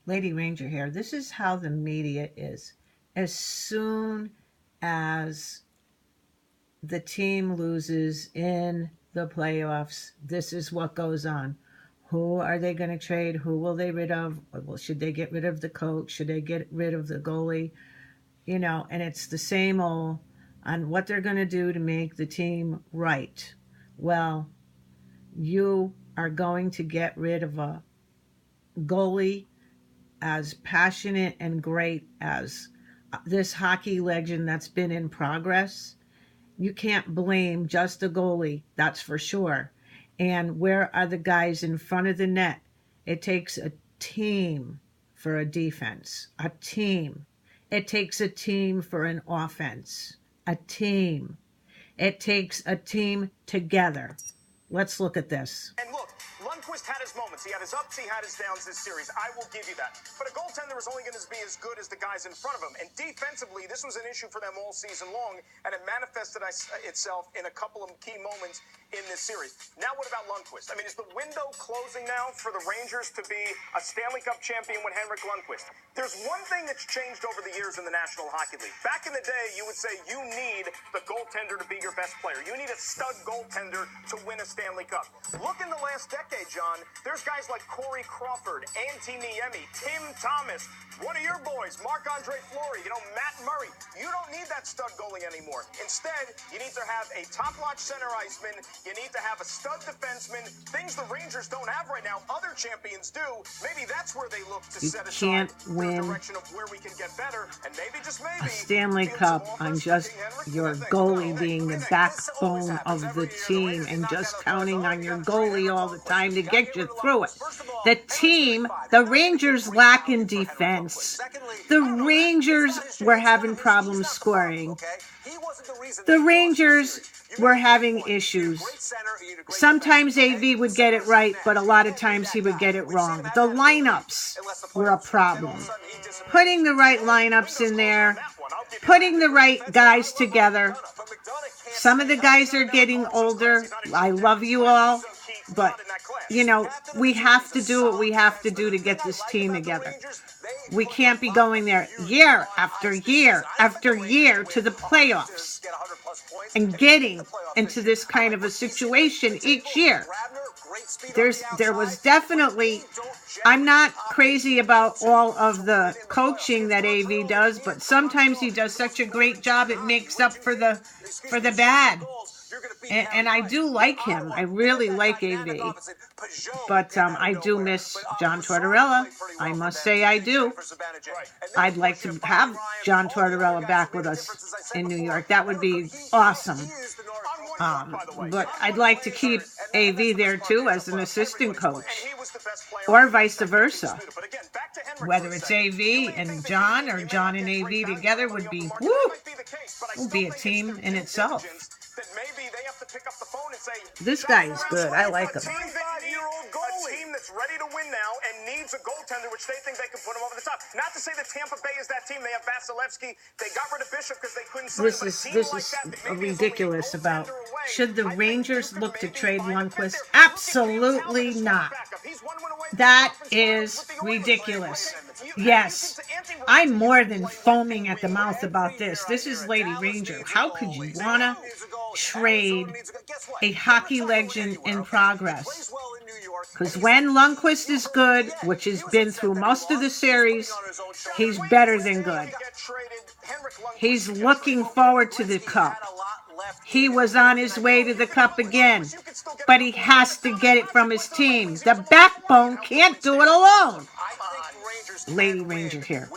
LadyRanger here. This is how the media is. As soon as the team loses in the playoffs, this is what goes on. Who are they going to trade? Who will they rid of? Well, should they get rid of the coach? Should they get rid of the goalie? You know, and it's the same old on what they're going to do to make the team right. Well, you are going to get rid of a goalie as passionate and great as this hockey legend that's been in progress. You can't blame just a goalie, that's for sure. And where are the guys in front of the net? It takes a team for a defense. A team. It takes a team for an offense. A team. It takes a team together. Let's look at this. And look, Lundqvist had his moments. He had his ups, he had his downs this series. I will give you that. But a goaltender is only going to be as good as the guys in front of him. And defensively, this was an issue for them all season long, and it manifested itself in a couple of key moments in this series. Now what about Lundqvist? I mean, is the window closing now for the Rangers to be a Stanley Cup champion with Henrik Lundqvist? There's one thing that's changed over the years in the National Hockey League. Back in the day, you would say you need the goaltender to be your best player. You need a stud goaltender to win a Stanley Cup. Look in the last decade, John. There's guys like Corey Crawford, Antti Niemi, Tim Thomas, one of your boys, Marc-Andre Fleury, Matt Murray. You don't need that stud goalie anymore. Instead, you need to have a top-notch center iceman. You need to have a stud defenseman. Things the Rangers don't have right now, other champions do. Maybe that's where they look to set aside the direction of where we can get better. And maybe, just maybe, a Stanley Cup on just your goalie being the backbone of the team and just counting on your goalie all the time to get you through it. The team, the Rangers lack in defense. The Rangers were having problems scoring. The Rangers were having issues. Sometimes AV would get it right, but a lot of times he would get it wrong. The lineups were a problem. Putting the right lineups in there, putting the right guys together. Some of the guys are getting older. I love you all. But, we have to do what we have to do to get this team together. We can't be going there year after year after year to the playoffs and getting into this kind of a situation each year. There was definitely, I'm not crazy about all of the coaching that AV does, but sometimes he does such a great job it makes up for the bad. And I do like him. I really like AV. But I do miss John Tortorella. I must say I do. I'd like to have John Tortorella back with us in New York. That would be awesome. But I'd like to keep AV there too as an assistant coach. Or vice versa. Whether it's AV and John or John and AV together would be a team in itself. This guy is good. I like him. A team that's ready to win now and needs a goaltender, which they think they can put him over the top. Not to say that Tampa Bay is that team. They have Vasilevsky. They got rid of Bishop because they couldn't sign him. This is ridiculous about. Should the Rangers look to trade Lundqvist? Absolutely not. That is ridiculous. Yes, I'm more than foaming at the mouth about this. This is LadyRanger. How could you want to trade a hockey legend in progress? Because when Lundqvist is good, which has been through most of the series, he's better than good. He's looking forward to the cup. He was on his way to the cup again, but he has to get it from his team. The backbone can't do it alone. LadyRanger here.